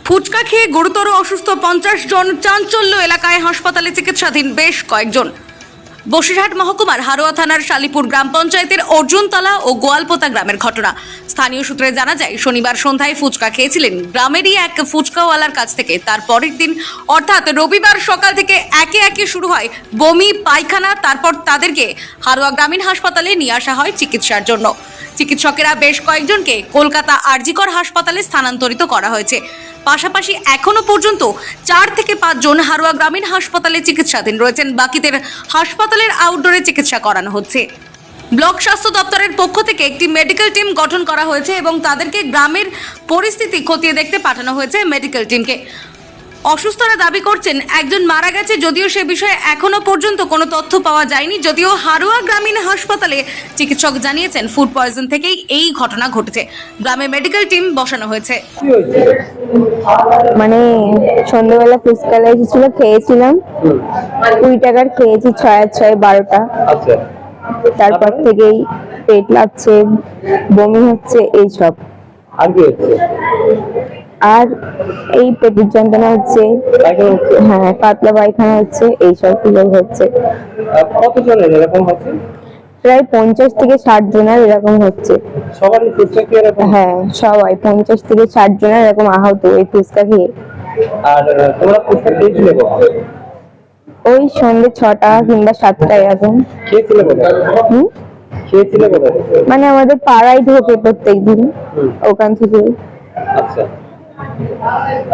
ফুচকা খেয়ে গুরুতর অসুস্থ 50 জন, চাঞ্চল্য এলাকায় হাসপাতালে চিকিৎসাধীন বেশ কয়েকজন। বসিরহাট মহকুমার হারোয়া থানার শালিপুর গ্রাম পঞ্চায়েতের অর্জুনতলা ও গোয়ালপোতা গ্রামের ঘটনা। স্থানীয় সূত্রে জানা যায়, শনিবার সন্ধ্যায় ফুচকা খেয়েছিলেন গ্রামেরই এক ফুচকাওয়ালার কাছ থেকে। তার পরের দিন অর্থাৎ রবিবার সকাল থেকে একে একে শুরু হয় বমি, পায়খানা। তারপর তাদেরকে হারোয়া গ্রামীণ হাসপাতালে নিয়ে আসা হয় চিকিৎসার জন্য। চিকিৎসকেরা বেশ কয়েকজনকে কলকাতা আরজিকর হাসপাতালে স্থানান্তরিত করা হয়েছে। পাশাপাশি এখনো পর্যন্ত 4 থেকে 5 জন হারোয়া গ্রামীণ হাসপাতালে চিকিৎসাধীন রয়েছেন। বাকিদের হাসপাতালের আউটডোরে চিকিৎসা করানো হচ্ছে। ব্লক স্বাস্থ্য দপ্তরের পক্ষ থেকে একটি মেডিকেল টিম গঠন করা হয়েছে এবং তাদেরকে গ্রামের পরিস্থিতি খতিয়ে দেখতে পাঠানো হয়েছে মেডিকেল টিমকে। অসুস্থরা দাবি করছেন একজন মারা গেছে, যদিও সে বিষয়ে এখনো পর্যন্ত কোনো তথ্য পাওয়া যায়নি। যদিও হারোয়া গ্রামীণ হাসপাতালে চিকিৎসক জানিয়েছেন ফুড পয়জন থেকেই এই ঘটনা ঘটেছে। গ্রামে মেডিকেল টিম বসানো হয়েছে। মানে সন্ধ্যাবেলা ফুচকা লেগেছিল, খেয়েছিলাম 20 টাকার, খেয়েছি 6 আর 6 12টা। আচ্ছা, তারপর থেকেই পেট লাগছে, বমি হচ্ছে, এইসব। আর কি হচ্ছে? আর এই পেটের যন্ত্রণা হচ্ছে, পায়খানা হচ্ছে? হ্যাঁ পাতলা পায়খানা হচ্ছে, এইসব গুলো হচ্ছে। কতজনের এরকম হচ্ছে? প্রায় 50 থেকে 60 জনের এরকম হচ্ছে। সবারই ফুচকা কি এরকম? হ্যাঁ, সবাই 50 থেকে 60 জনের এরকম আহত এই ফুচকা খেয়ে। আর তোমরা ফুচকা খেয়েছিলে কখন? ওই সন্ধ্যে 6টা কিংবা 7টা এরকম। খেয়েছিলে কোথায়? খেয়েছিলে কোথায়? মানে আমাদের পাড়ায় ঢোকে প্রত্যেকদিন, ওখান থেকে। আচ্ছা,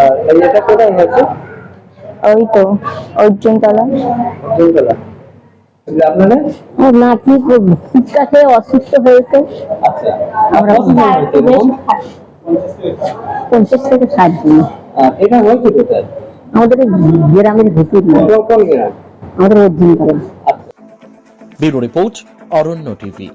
আর এটা কোথায় হয়েছে? ওই তো অর্জুনতলা। অর্জুনতলা। আপনারা? আমার নাতনি ফুচকা খেয়ে অসুস্থ হয়েছে। আচ্ছা, আমরা 50 থেকে 60 জন। এটা হয়েছে কোথায়? আমাদের গ্রামের ভিতর, কোন গ্রাম? আমাদের অর্জুনতলা। ব্যুরো রিপোর্ট, অরণ্য টিভি।